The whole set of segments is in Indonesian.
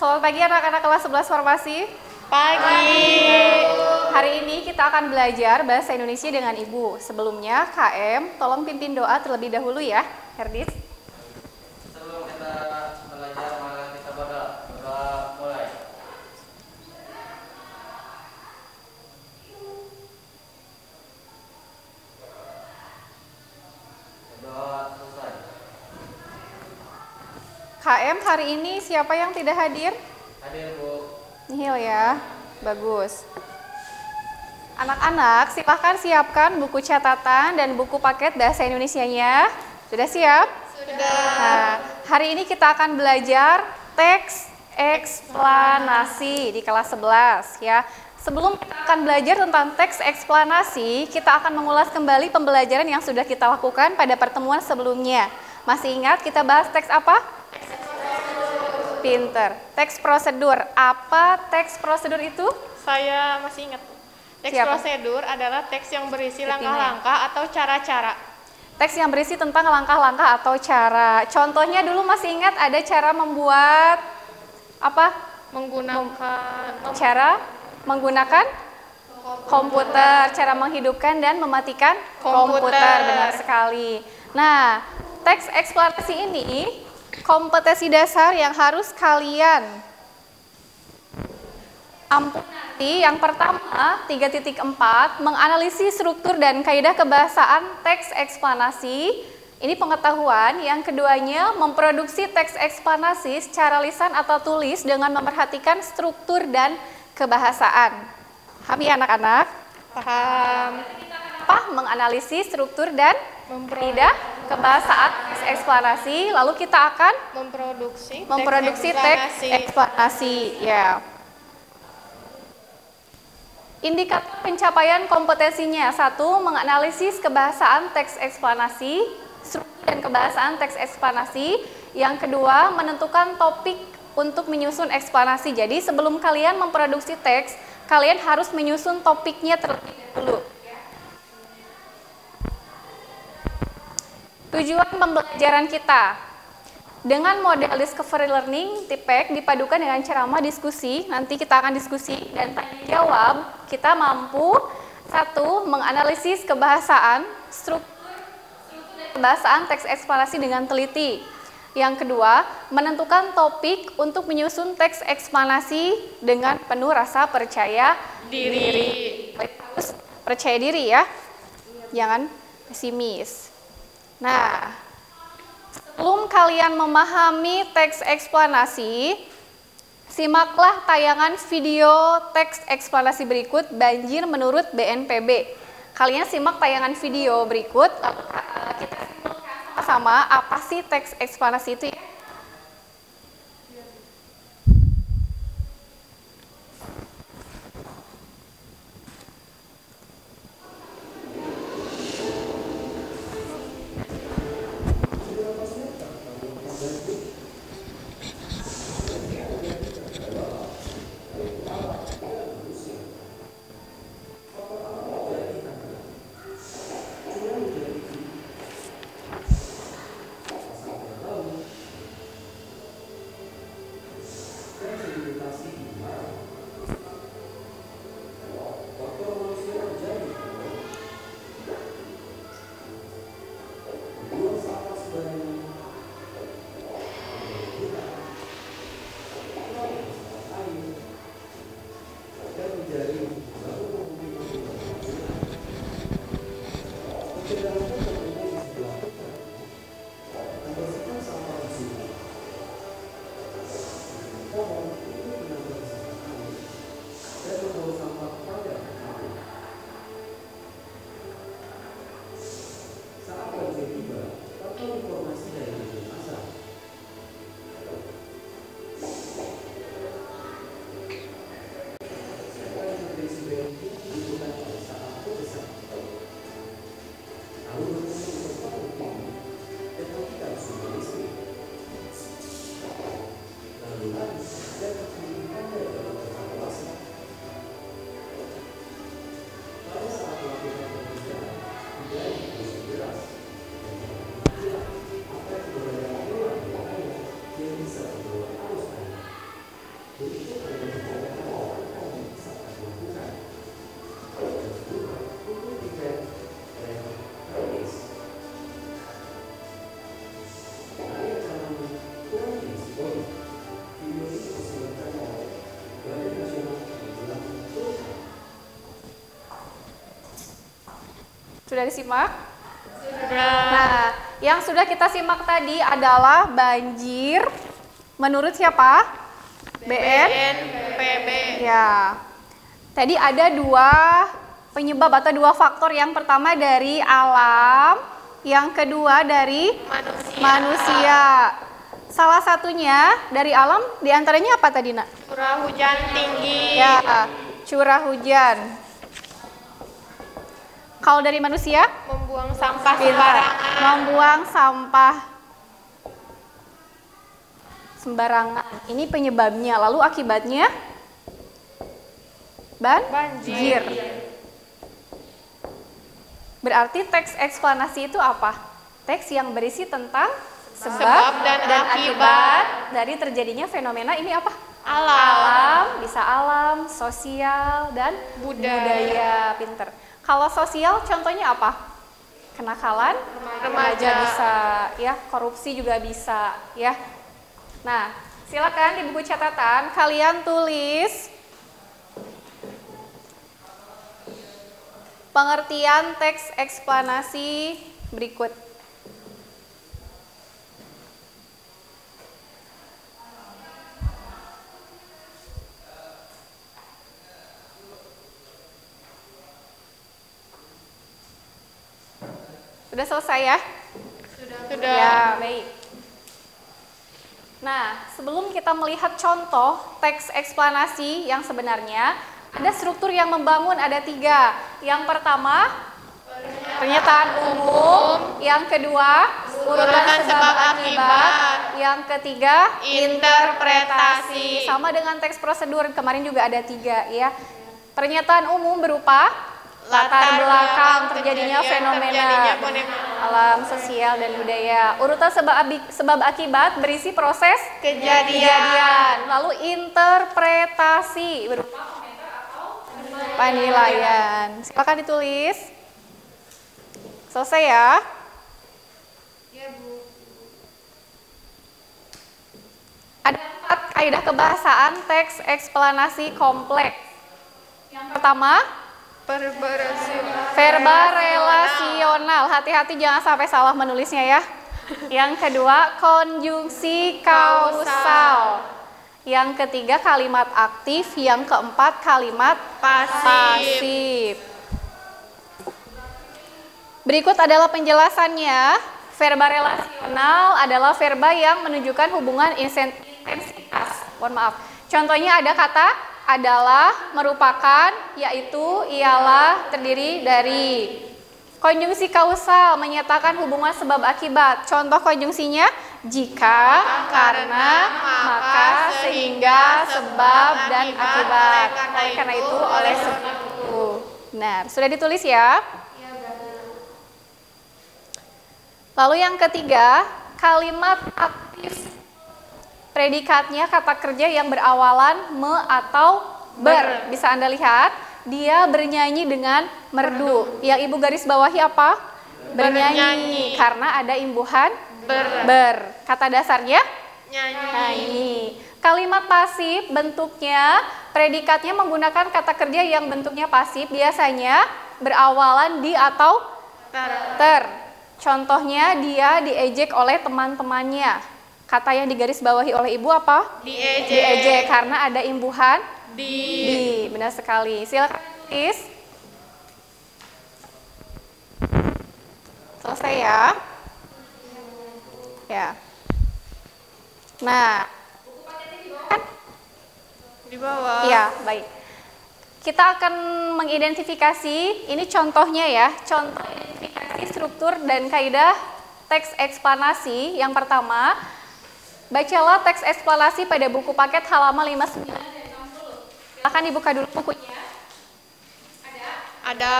Selamat pagi anak-anak kelas 11 Farmasi. Pagi. Hari ini kita akan belajar bahasa Indonesia dengan Ibu. Sebelumnya, KM, tolong pimpin doa terlebih dahulu ya, Herdis. Sebelum kita belajar, maka kita berdoa. Berdoa mulai. Berdoa selesai. KM, hari ini siapa yang tidak hadir? Hadir, Bu. Nihil ya, bagus. Anak-anak, silahkan siapkan buku catatan dan buku paket bahasa Indonesianya. Sudah siap? Sudah. Nah, hari ini kita akan belajar teks eksplanasi di kelas 11 ya. Sebelum kita akan belajar tentang teks eksplanasi, kita akan mengulas kembali pembelajaran yang sudah kita lakukan pada pertemuan sebelumnya. Masih ingat kita bahas teks apa? Pinter. Teks prosedur. Apa teks prosedur itu? Saya masih ingat. Teks Siapa? prosedur adalah teks yang berisi Ketimnya. langkah-langkah atau cara-cara. Teks yang berisi tentang langkah-langkah atau cara. Contohnya dulu masih ingat ada cara membuat apa? Cara menggunakan komputer, cara menghidupkan dan mematikan komputer. Benar sekali. Nah, teks eksplanasi ini kompetensi dasar yang harus kalian nanti. Yang pertama, 3.4, menganalisis struktur dan kaidah kebahasaan teks eksplanasi. Ini pengetahuan. Yang keduanya, memproduksi teks eksplanasi secara lisan atau tulis dengan memperhatikan struktur dan kebahasaan. Paham ya anak-anak? Paham. Apa? Menganalisis struktur dan kaidah kebahasaan teks eksplanasi. Lalu kita akan memproduksi teks eksplanasi. Ya. Indikator pencapaian kompetensinya. 1. Menganalisis kebahasaan teks eksplanasi, struktur dan kebahasaan teks eksplanasi. Yang kedua, menentukan topik untuk menyusun eksplanasi. Jadi sebelum kalian memproduksi teks, kalian harus menyusun topiknya terlebih dahulu. Tujuan pembelajaran kita. Dengan model discovery learning, TIPEK dipadukan dengan ceramah diskusi, nanti kita akan diskusi dan tanya jawab, kita mampu 1. Menganalisis kebahasaan, struktur dan kebahasaan teks eksplanasi dengan teliti. Yang kedua, menentukan topik untuk menyusun teks eksplanasi dengan penuh rasa percaya diri. Harus percaya diri ya, jangan pesimis. Nah, sebelum kalian memahami teks eksplanasi, simaklah tayangan video teks eksplanasi berikut banjir menurut BNPB. Kalian simak tayangan video berikut, lalu kita simpulkan sama apa sih teks eksplanasi itu ya. Sudah disimak? Sudah. Nah, yang sudah kita simak tadi adalah banjir menurut siapa? BNPB. Ya. Tadi ada dua penyebab atau dua faktor. Yang pertama dari alam, yang kedua dari manusia. Salah satunya dari alam, diantaranya apa tadi, Nak? Curah hujan tinggi. Ya, curah hujan. Kalau dari manusia? Membuang sampah Pintar. sembarangan. Membuang sampah sembarangan. Ini penyebabnya. Lalu akibatnya? Banjir. Berarti teks eksplanasi itu apa? Teks yang berisi tentang sebab dan akibat dari terjadinya fenomena ini apa? Alam, bisa alam, sosial, dan budaya. Pinter. Kalau sosial contohnya apa? Kenakalan, remaja bisa, ya, korupsi juga bisa, ya. Nah, silakan di buku catatan kalian tulis pengertian teks eksplanasi berikut. Sudah selesai ya? Sudah. Ya, baik. Nah, sebelum kita melihat contoh teks eksplanasi yang sebenarnya, ada struktur yang membangun, ada 3. Yang pertama, pernyataan umum. Yang kedua, urutan sebab akibat. Yang ketiga, interpretasi. Sama dengan teks prosedur, kemarin juga ada 3 ya. Pernyataan umum berupa latar belakang terjadinya fenomena alam, sosial, dan budaya. Urutan sebab akibat berisi proses kejadian. Lalu interpretasi berupa komentar atau penilaian. Silakan ditulis. Selesai ya? Ya, Bu. Ada 4 kaidah kebahasaan teks eksplanasi kompleks. Yang pertama, verba relasional. Hati-hati jangan sampai salah menulisnya ya. Yang kedua, konjungsi kausal. Yang ketiga, kalimat aktif. Yang keempat, kalimat pasif. Berikut adalah penjelasannya. Verba relasional adalah verba yang menunjukkan hubungan intensitas. Mohon maaf. Contohnya ada kata adalah, merupakan, yaitu, ialah, terdiri dari. Konjungsi kausal menyatakan hubungan sebab akibat. Contoh konjungsinya, jika, karena, maka, sehingga, sebab, dan akibat. Oleh karena itu, oleh sebab itu. Benar, sudah ditulis ya? Lalu yang ketiga, kalimat aktif. Predikatnya kata kerja yang berawalan me atau ber. Bisa Anda lihat, dia bernyanyi dengan merdu. Yang Ibu garis bawahi apa? Bernyanyi. Karena ada imbuhan ber. Kata dasarnya? Nyanyi. Kalimat pasif bentuknya, predikatnya menggunakan kata kerja yang bentuknya pasif, biasanya berawalan di atau ter. Contohnya, dia diejek oleh teman-temannya. Kata yang digaris bawahi oleh Ibu apa? Diejek karena ada imbuhan di. Benar sekali. Silakan tulis. Selesai ya? Ya. Nah, Di bawah. iya, baik. Kita akan mengidentifikasi, ini contohnya ya, contoh identifikasi struktur dan kaidah teks eksplanasi. Yang pertama, bacalah teks eksplanasi pada buku paket halaman 59 dan 60. Silakan dibuka dulu bukunya. Ada.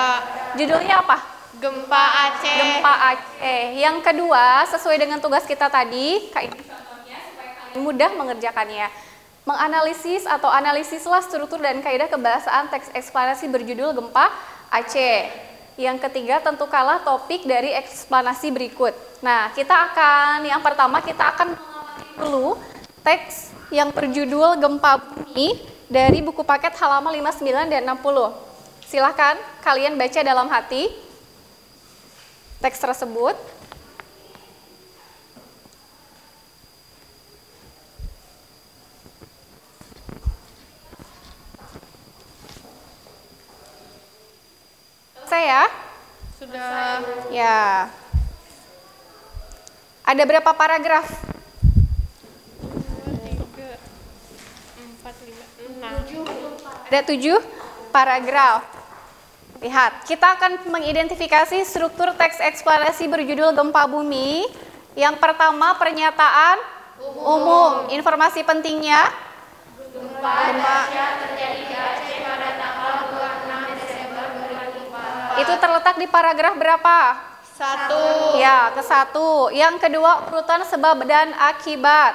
Judulnya apa? Gempa Aceh. Gempa Aceh. Yang kedua, sesuai dengan tugas kita tadi, kaidah contohnya supaya kalian mudah mengerjakannya. Menganalisis atau analisislah struktur dan kaidah kebahasaan teks eksplanasi berjudul Gempa Aceh. Yang ketiga, tentukanlah topik dari eksplanasi berikut. Nah, yang pertama kita akan mengamati dulu teks yang berjudul Gempa Bumi dari buku paket halaman 59 dan 60. Silahkan kalian baca dalam hati. teks tersebut. Selesai ya? Sudah. Ya. Ada berapa paragraf? 2, 3, 4, 5, 6. Ada 7 paragraf. Lihat, kita akan mengidentifikasi struktur teks eksplanasi berjudul Gempa Bumi. Yang pertama, pernyataan umum. Informasi pentingnya, gempa terjadi di Aceh pada tanggal 26 Desember 2004. Itu terletak di paragraf berapa? 1. Ya, ke-1. Yang kedua, urutan sebab dan akibat.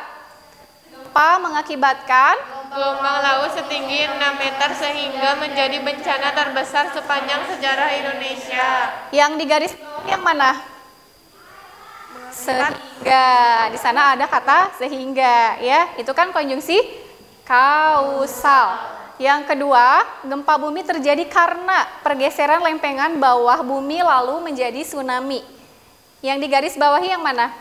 Gempa mengakibatkan Gelombang laut setinggi 6 meter sehingga menjadi bencana terbesar sepanjang sejarah Indonesia. yang digaris bawah yang mana? Sehingga. Di sana ada kata sehingga, ya. Itu kan konjungsi kausal. Yang kedua, gempa bumi terjadi karena pergeseran lempengan bawah bumi lalu menjadi tsunami. Yang digaris bawahi yang mana?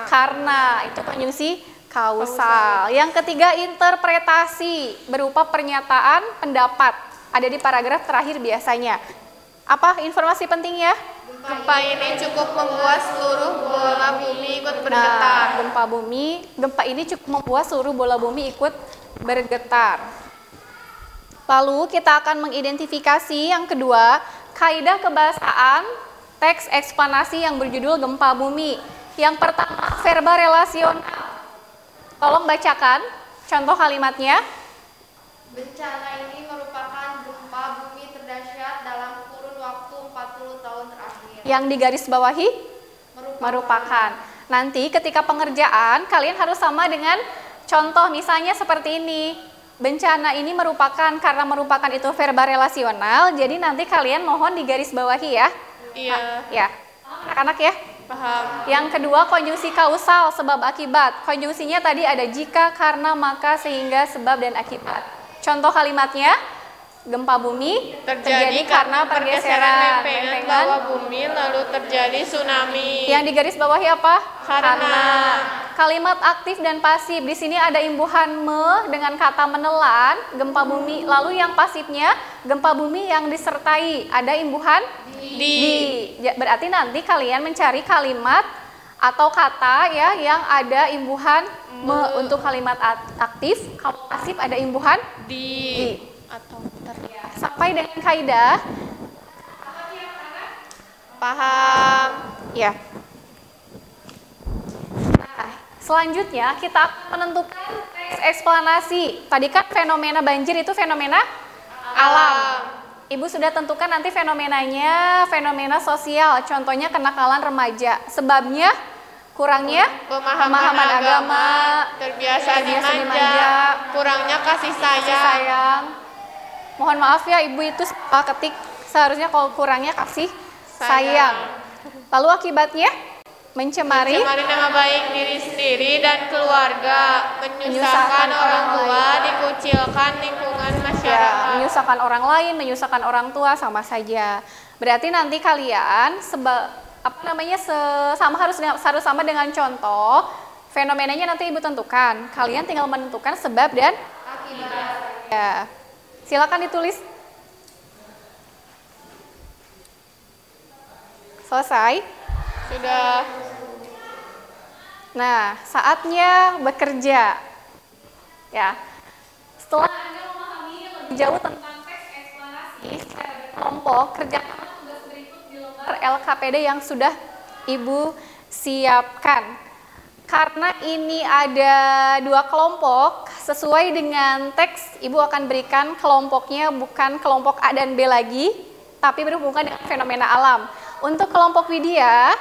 Karena. Itu konjungsi kausal. Yang ketiga, interpretasi berupa pernyataan pendapat. Ada di paragraf terakhir biasanya. Apa informasi pentingnya? Gempa ini cukup membuat seluruh bola bumi ikut bergetar. Gempa ini cukup membuat seluruh bola bumi ikut bergetar. Lalu kita akan mengidentifikasi yang kedua, kaidah kebahasaan teks eksplanasi yang berjudul Gempa Bumi. Yang pertama, verba relasional. Tolong bacakan contoh kalimatnya. Bencana ini merupakan gempa bumi terdahsyat dalam kurun waktu 40 tahun terakhir. Yang digaris bawahi merupakan. Nanti ketika pengerjaan kalian harus sama dengan contoh, misalnya seperti ini. Bencana ini merupakan, karena merupakan itu verba relasional, jadi nanti kalian mohon digaris bawahi ya. Iya. Ya, anak-anak ya. Paham. Yang kedua, konjungsi kausal, sebab akibat. Konjungsinya tadi ada jika, karena, maka, sehingga, sebab, dan akibat. Contoh kalimatnya, gempa bumi terjadi karena pergeseran lempengan bawah bumi lalu terjadi tsunami. Yang digaris bawahi apa? Karena. Kalimat aktif dan pasif. Di sini ada imbuhan me dengan kata menelan, gempa bumi. Lalu yang pasifnya, gempa bumi yang disertai ada imbuhan di. Berarti nanti kalian mencari kalimat atau kata ya yang ada imbuhan me untuk kalimat aktif. Kalau pasif ada imbuhan di. Atau Sampai dengan kaidah. paham. Ya. Nah, selanjutnya kita akan menentukan teks eksplanasi. Tadi kan fenomena banjir itu fenomena alam. Ibu sudah tentukan nanti fenomenanya, fenomena sosial. Contohnya kenakalan remaja. Sebabnya kurangnya pemahaman agama, terbiasa dimanja, kurangnya kasih sayang. Mohon maaf ya, ibu itu ketik seharusnya kalau kurangnya kasih sayang. Lalu akibatnya mencemari nama baik diri sendiri dan keluarga, menyusahkan orang tua, dikucilkan lingkungan masyarakat. Menyusahkan orang lain, menyusahkan orang tua, sama saja. Berarti nanti kalian harus sama dengan contoh. Fenomenanya nanti ibu tentukan. Kalian tinggal menentukan sebab dan akibat. Ya. Silakan ditulis. Selesai? Sudah. Nah, saatnya bekerja. Ya. Setelah Anda memahami lebih jauh tentang teks eksplanasi secara berkelompok, kerjakan tugas berikut di lembar LKPD yang sudah Ibu siapkan. Karena ini ada 2 kelompok, sesuai dengan teks, Ibu akan berikan kelompoknya bukan kelompok A dan B lagi, tapi berhubungan dengan fenomena alam. Untuk kelompok Widya,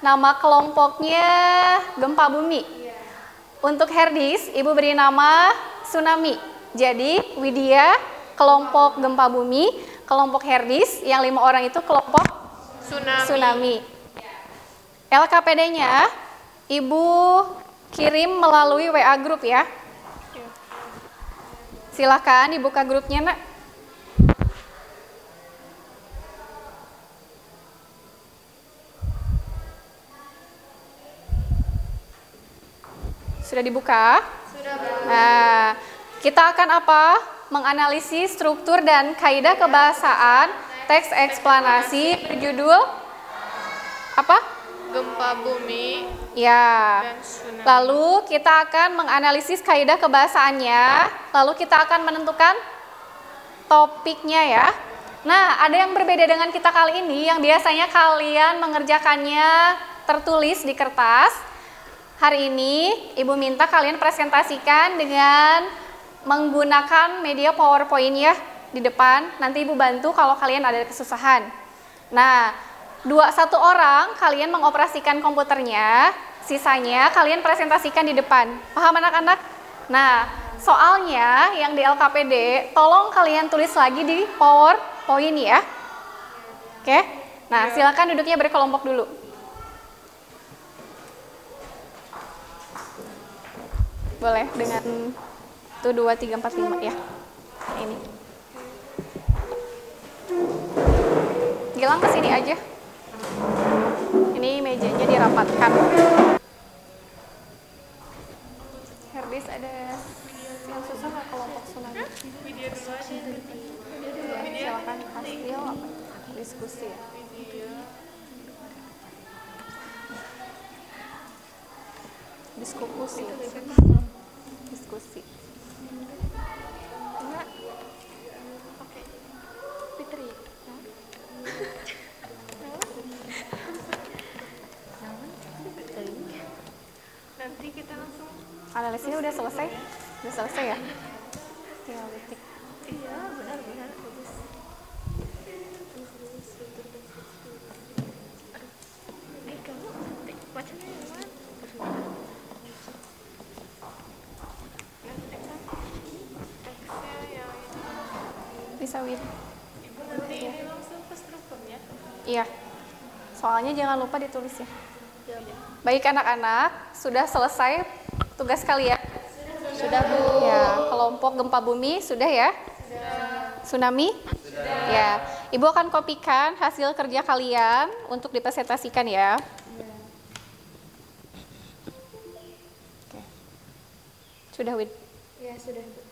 nama kelompoknya gempa bumi. Untuk Herdis, Ibu beri nama tsunami. Jadi Widya kelompok gempa bumi, kelompok Herdis yang 5 orang itu kelompok tsunami. LKPD-nya Ibu kirim melalui WA grup ya. Silakan dibuka grupnya, Nak. Sudah dibuka? Sudah, Bu. Nah, kita akan apa? Menganalisis struktur dan kaidah kebahasaan teks eksplanasi berjudul apa? Gempa bumi Ya. dan tsunami. Lalu kita akan menganalisis kaidah kebahasaannya. Lalu kita akan menentukan topiknya ya. Nah, ada yang berbeda dengan kita kali ini yang biasanya kalian mengerjakannya tertulis di kertas. Hari ini Ibu minta kalian presentasikan dengan menggunakan media PowerPoint ya di depan. Nanti Ibu bantu kalau kalian ada kesusahan. Nah, satu orang kalian mengoperasikan komputernya, sisanya kalian presentasikan di depan. Paham anak-anak? Nah, soalnya yang di LKPD, tolong kalian tulis lagi di PowerPoint ya. Oke? Nah, silakan duduknya berkelompok dulu. Boleh dengan 1, 2, 3, 4, 5 ya. Ini. Gilang kesini aja. Ini mejanya dirapatkan. Herdis ada yang susah nggak kelompok tsunami? Video dulu aja. Ya, silakan hasil apa? Diskusi ya. Diskusi. Diskusi. Enggak. Oke. Fitri. Nanti kita langsung. Analisisnya udah selesai? Udah selesai ya? Tinggal detik. Iya, benar-benar bagus. Kamu bacanya yang mana? Teksnya yang ini. Bisa Win. Ibu nanti ini langsung ke strukturnya. Iya. Soalnya jangan lupa ditulis ya. Baik anak-anak, sudah selesai tugas kalian? Sudah Bu. Ya, kelompok gempa bumi sudah ya? Sudah. Tsunami? Sudah. Ya, Ibu akan kopikan hasil kerja kalian untuk dipresentasikan ya. Oke. Sudah Win? Ya, sudah, Bu.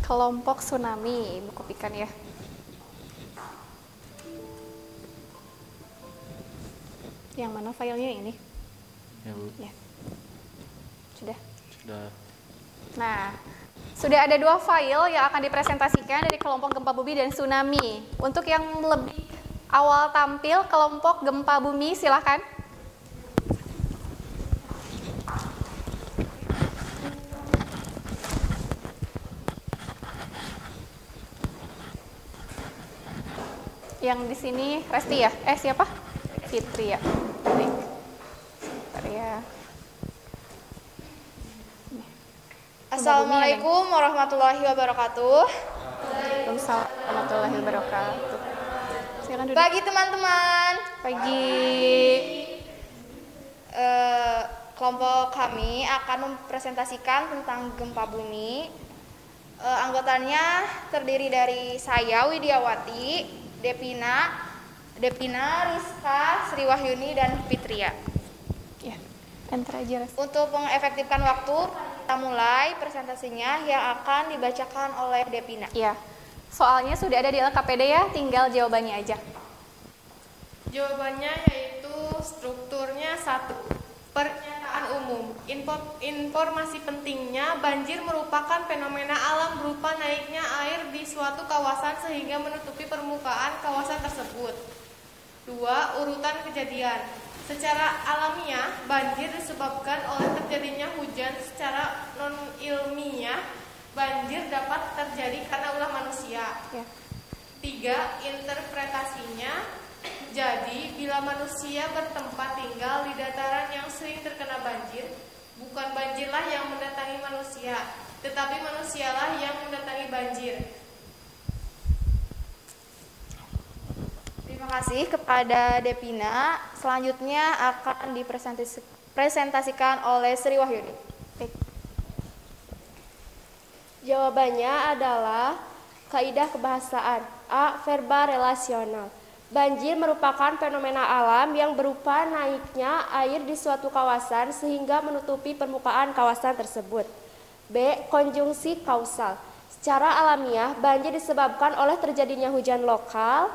Kelompok tsunami, Ibu kopikan ya. Yang mana filenya ini? Ya, Bu. Ya. Sudah. Sudah. Nah, sudah ada 2 file yang akan dipresentasikan dari kelompok gempa bumi dan tsunami. Untuk yang lebih awal tampil kelompok gempa bumi silahkan. Yang di sini Resti ya? Siapa? Fitri ya. Baik. Sebentar ya. Assalamualaikum warahmatullahi wabarakatuh. Waalaikumsalam warahmatullahi wabarakatuh. Silakan duduk. Pagi teman-teman. Pagi. Kelompok kami akan mempresentasikan tentang gempa bumi. Anggotanya terdiri dari saya Widiawati, Depina, Rizka, Sri Wahyuni, dan Fitria. Ya, enter aja Res. Untuk mengefektifkan waktu, kita mulai presentasinya yang akan dibacakan oleh Depina. Ya, soalnya sudah ada di LKPD ya, tinggal jawabannya aja. Jawabannya yaitu strukturnya 1. Pernyataan umum. Informasi pentingnya, banjir merupakan fenomena alam berupa naiknya air di suatu kawasan sehingga menutupi permukaan kawasan tersebut. 2. Urutan kejadian. Secara alamiah, banjir disebabkan oleh terjadinya hujan. Secara non-ilmiah, banjir dapat terjadi karena ulah manusia. Ya. 3. Interpretasinya. Jadi, bila manusia bertempat tinggal di dataran yang sering terkena banjir, bukan banjirlah yang mendatangi manusia, tetapi manusialah yang mendatangi banjir. Terima kasih kepada Depina. Selanjutnya akan dipresentasikan oleh Sri Wahyuni. Jawabannya adalah kaidah kebahasaan A. Verba relasional. Banjir merupakan fenomena alam yang berupa naiknya air di suatu kawasan sehingga menutupi permukaan kawasan tersebut. B. Konjungsi kausal. Secara alamiah, banjir disebabkan oleh terjadinya hujan lokal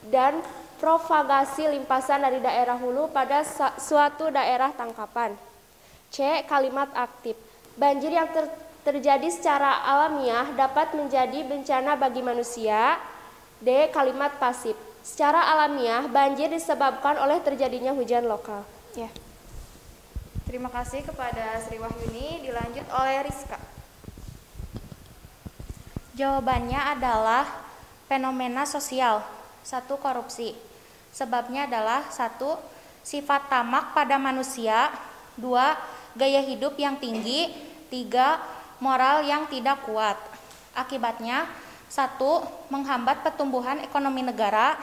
dan propagasi limpasan dari daerah hulu pada suatu daerah tangkapan. C. Kalimat aktif. Banjir yang terjadi secara alamiah dapat menjadi bencana bagi manusia. D. Kalimat pasif. Secara alamiah, banjir disebabkan oleh terjadinya hujan lokal. Ya. Terima kasih kepada Sri Wahyuni, dilanjut oleh Rizka. Jawabannya adalah fenomena sosial. 1. Korupsi. Sebabnya adalah 1. Sifat tamak pada manusia. 2. Gaya hidup yang tinggi. 3. Moral yang tidak kuat. Akibatnya 1. Menghambat pertumbuhan ekonomi negara.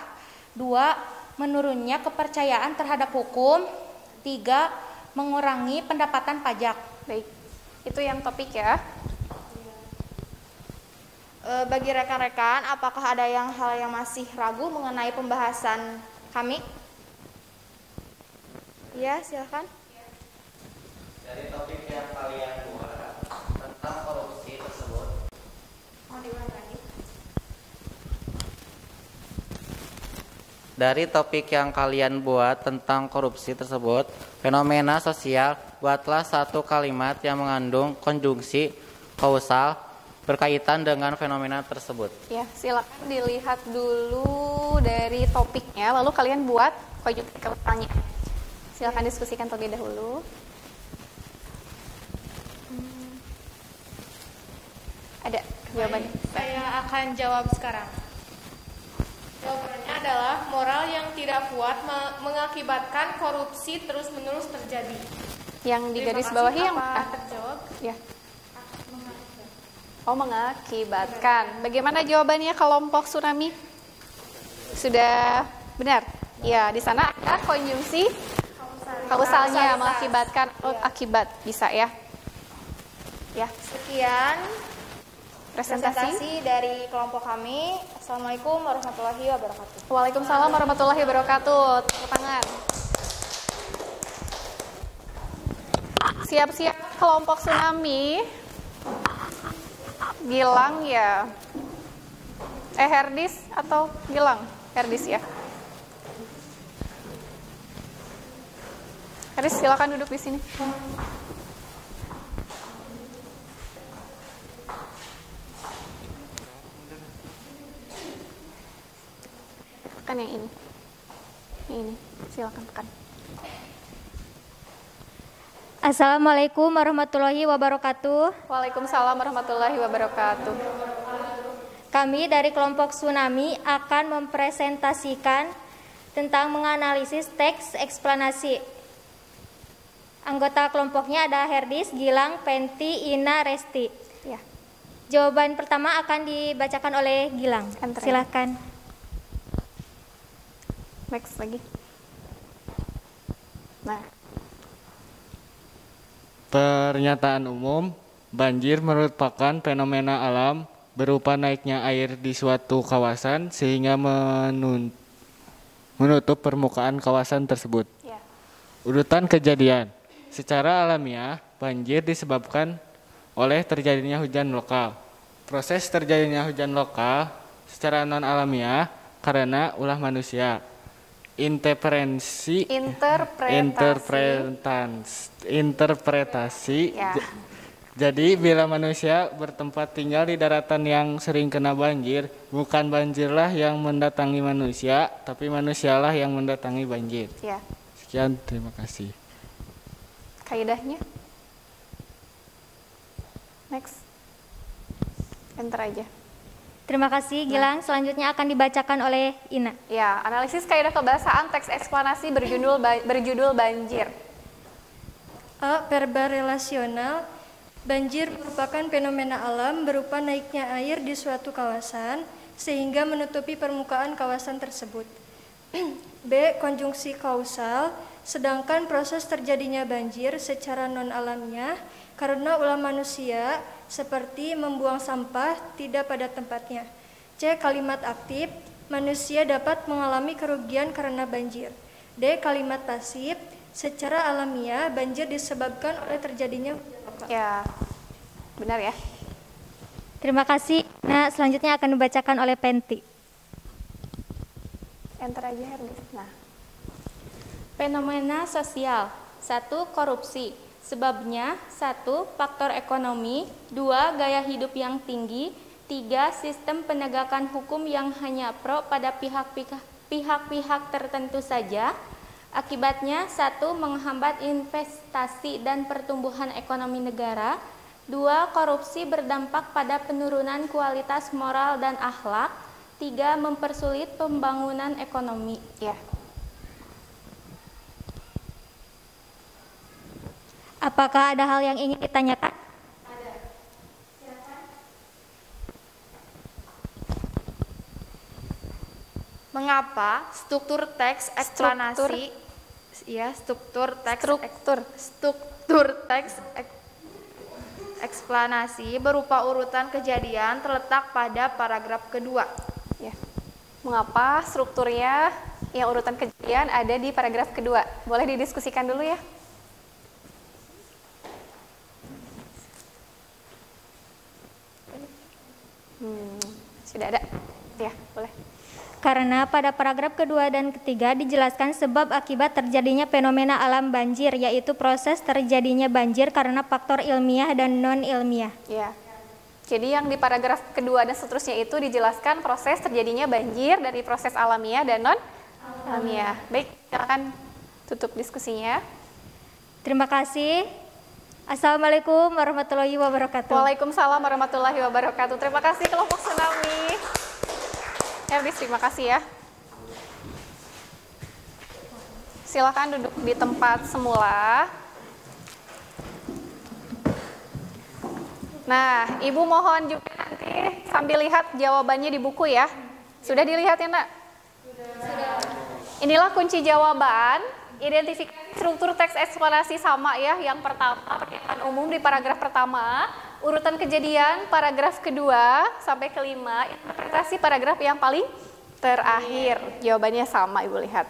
2. Menurunnya kepercayaan terhadap hukum. 3. Mengurangi pendapatan pajak. Baik, itu yang topik ya. Bagi rekan-rekan, apakah ada hal yang masih ragu mengenai pembahasan kami? Ya, silakan. Dari topik yang kalian buat tentang korupsi tersebut. Dari topik yang kalian buat tentang korupsi tersebut, fenomena sosial, buatlah satu kalimat yang mengandung konjungsi kausal berkaitan dengan fenomena tersebut. Ya, silakan dilihat dulu dari topiknya, lalu kalian buat konjungsi kausalnya. Silakan diskusikan terlebih dahulu. Ada jawabannya? Saya akan jawab sekarang. Jawabannya adalah moral yang tidak kuat mengakibatkan korupsi terus-menerus terjadi. Yang di garis bawahi yang apa terjawab? Ya. Oh, mengakibatkan. Bagaimana jawabannya kelompok tsunami? Sudah benar? Ya, di sana ada konjungsi kausalnya mengakibatkan akibat, bisa ya. Ya. Sekian Presentasi dari kelompok kami. Assalamualaikum warahmatullahi wabarakatuh. Waalaikumsalam warahmatullahi wabarakatuh. Tepuk tangan. Siap-siap kelompok tsunami. Gilang ya. Herdis atau Gilang? Herdis ya. Herdis silakan duduk di sini. Tekan yang ini. Yang ini, silakan tekan. Assalamualaikum warahmatullahi wabarakatuh. Waalaikumsalam warahmatullahi wabarakatuh. Kami dari kelompok tsunami akan mempresentasikan tentang menganalisis teks eksplanasi. Anggota kelompoknya ada Herdis, Gilang, Penti, Ina, Resti. Ya. Jawaban pertama akan dibacakan oleh Gilang. Silakan. Next lagi. Nah. Pernyataan umum, banjir merupakan fenomena alam berupa naiknya air di suatu kawasan sehingga menutup permukaan kawasan tersebut. Ya. Urutan kejadian. Secara alamiah, banjir disebabkan oleh terjadinya hujan lokal. Proses terjadinya hujan lokal secara non-alamiah karena ulah manusia. Interpretasi Ya. Jadi bila manusia bertempat tinggal di daratan yang sering kena banjir, bukan banjirlah yang mendatangi manusia, tapi manusialah yang mendatangi banjir. Ya. Sekian, terima kasih. Kaidahnya. Next. Enter aja. Terima kasih Gilang. Selanjutnya akan dibacakan oleh Ina. Ya, analisis kaidah kebahasaan teks eksplanasi berjudul banjir. A. Verba relasional. Banjir merupakan fenomena alam berupa naiknya air di suatu kawasan sehingga menutupi permukaan kawasan tersebut. B. Konjungsi kausal. Sedangkan proses terjadinya banjir secara non-alamiah karena ulah manusia seperti membuang sampah tidak pada tempatnya. C. Kalimat aktif. manusia dapat mengalami kerugian karena banjir. D. Kalimat pasif, secara alamiah banjir disebabkan oleh terjadinya hujan lebat. Ya, benar ya. Terima kasih. Nah, selanjutnya akan dibacakan oleh Penti. Enter aja Hermes. Nah, Fenomena sosial. 1. Korupsi. Sebabnya 1. Faktor ekonomi. 2. Gaya hidup yang tinggi. 3. Sistem penegakan hukum yang hanya pro pada pihak-pihak tertentu saja. Akibatnya 1. Menghambat investasi dan pertumbuhan ekonomi negara. 2. Korupsi berdampak pada penurunan kualitas moral dan akhlak. 3. Mempersulit pembangunan ekonomi. ya. Apakah ada hal yang ingin ditanyakan? Mengapa struktur teks eksplanasi eksplanasi berupa urutan kejadian terletak pada paragraf kedua? Ya. Mengapa strukturnya yang urutan kejadian ada di paragraf kedua? Boleh didiskusikan dulu ya. Sudah ada? Ya, boleh. Karena pada paragraf kedua dan ketiga dijelaskan sebab akibat terjadinya fenomena alam banjir, yaitu proses terjadinya banjir karena faktor ilmiah dan non-ilmiah. Ya. Jadi yang di paragraf kedua dan seterusnya itu dijelaskan proses terjadinya banjir dari proses alamiah dan non-alamiah. Baik, silakan tutup diskusinya. Terima kasih. Assalamualaikum warahmatullahi wabarakatuh. Waalaikumsalam warahmatullahi wabarakatuh. Terima kasih kelompok Tsunami. Erdis, terima kasih ya. Silakan duduk di tempat semula. Nah, Ibu mohon juga nanti sambil lihat jawabannya di buku ya. Sudah dilihat ya, Nak? Sudah. Inilah kunci jawaban. Identifikasi struktur teks eksplanasi sama ya. Yang pertama, pernyataan umum di paragraf pertama. Urutan kejadian paragraf kedua sampai kelima. Interpretasi paragraf yang paling terakhir. Jawabannya sama, Ibu lihat.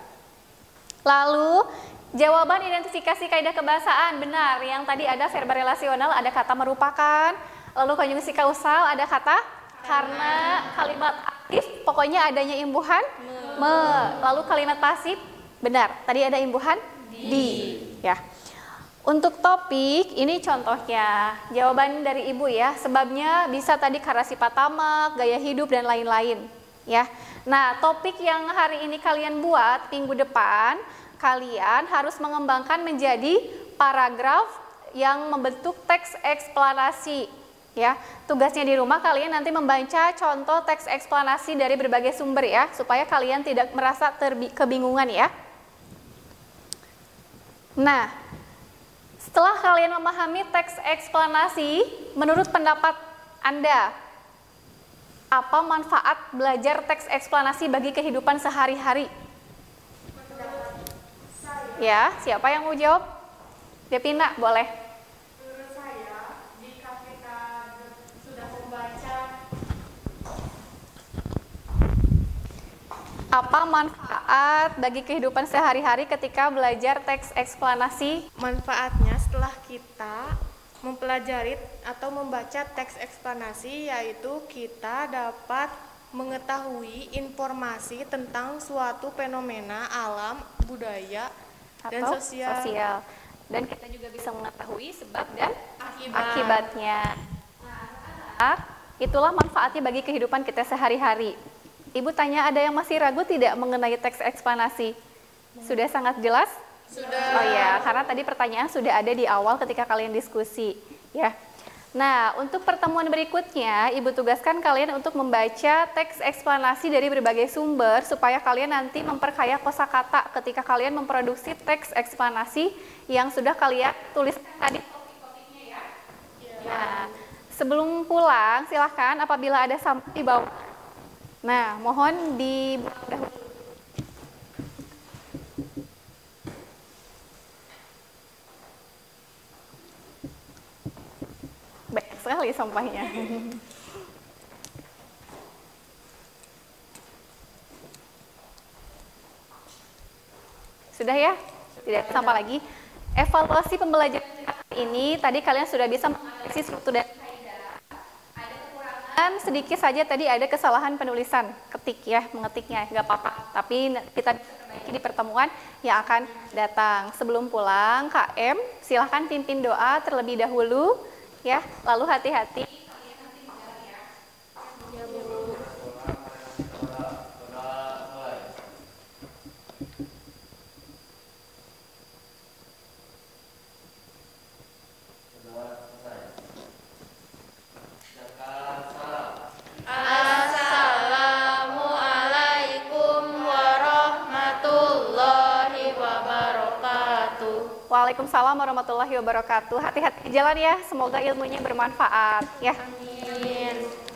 Lalu, jawaban identifikasi kaidah kebahasaan. Benar, yang tadi ada verba relasional, ada kata merupakan. Lalu konjungsi kausal, ada kata karena. Kalimat aktif, pokoknya adanya imbuhan me. Lalu kalimat pasif, benar, tadi ada imbuhan di. Ya. Untuk topik, ini contohnya. Jawaban dari Ibu ya, sebabnya bisa tadi karena sifat tamak, gaya hidup, dan lain-lain. Ya. Nah, topik yang hari ini kalian buat, minggu depan, kalian harus mengembangkan menjadi paragraf yang membentuk teks eksplanasi. Ya, tugasnya di rumah kalian nanti membaca contoh teks eksplanasi dari berbagai sumber ya, supaya kalian tidak merasa kebingungan ya. Nah, setelah kalian memahami teks eksplanasi, menurut pendapat Anda, apa manfaat belajar teks eksplanasi bagi kehidupan sehari-hari? Ya, siapa yang mau jawab? Devina, boleh. Menurut saya, jika kita sudah membaca, apa manfaat bagi kehidupan sehari-hari ketika belajar teks eksplanasi? manfaatnya setelah kita mempelajari atau membaca teks eksplanasi, yaitu kita dapat mengetahui informasi tentang suatu fenomena alam, budaya, dan Atau sosial. Dan kita juga bisa mengetahui sebab dan Akibat. akibatnya. Nah, itulah manfaatnya bagi kehidupan kita sehari-hari. Ibu tanya, ada yang masih ragu tidak mengenai teks eksplanasi? Sudah sangat jelas? Sudah. Oh ya, karena tadi pertanyaan sudah ada di awal ketika kalian diskusi, ya. Nah, untuk pertemuan berikutnya, Ibu tugaskan kalian untuk membaca teks eksplanasi dari berbagai sumber supaya kalian nanti memperkaya kosakata ketika kalian memproduksi teks eksplanasi yang sudah kalian tulis tadi topik-topiknya ya. Nah, sebelum pulang, silahkan apabila ada sampah di bawah. Nah, mohon dibuang dahulu. Banyak sekali sampahnya. Sudah ya? Tidak sampah lagi. Evaluasi pembelajaran ini tadi kalian sudah bisa menganalisis struktur dan kaidah. Ada kekurangan sedikit saja tadi, ada kesalahan penulisan ketik ya, mengetiknya nggak apa-apa. Tapi kita perbaiki di pertemuan yang akan datang. Sebelum pulang, KM silahkan pimpin doa terlebih dahulu ya. Lalu hati-hati. Waalaikumsalam warahmatullahi wabarakatuh. Hati-hati di jalan ya, semoga ilmunya bermanfaat ya. Amin.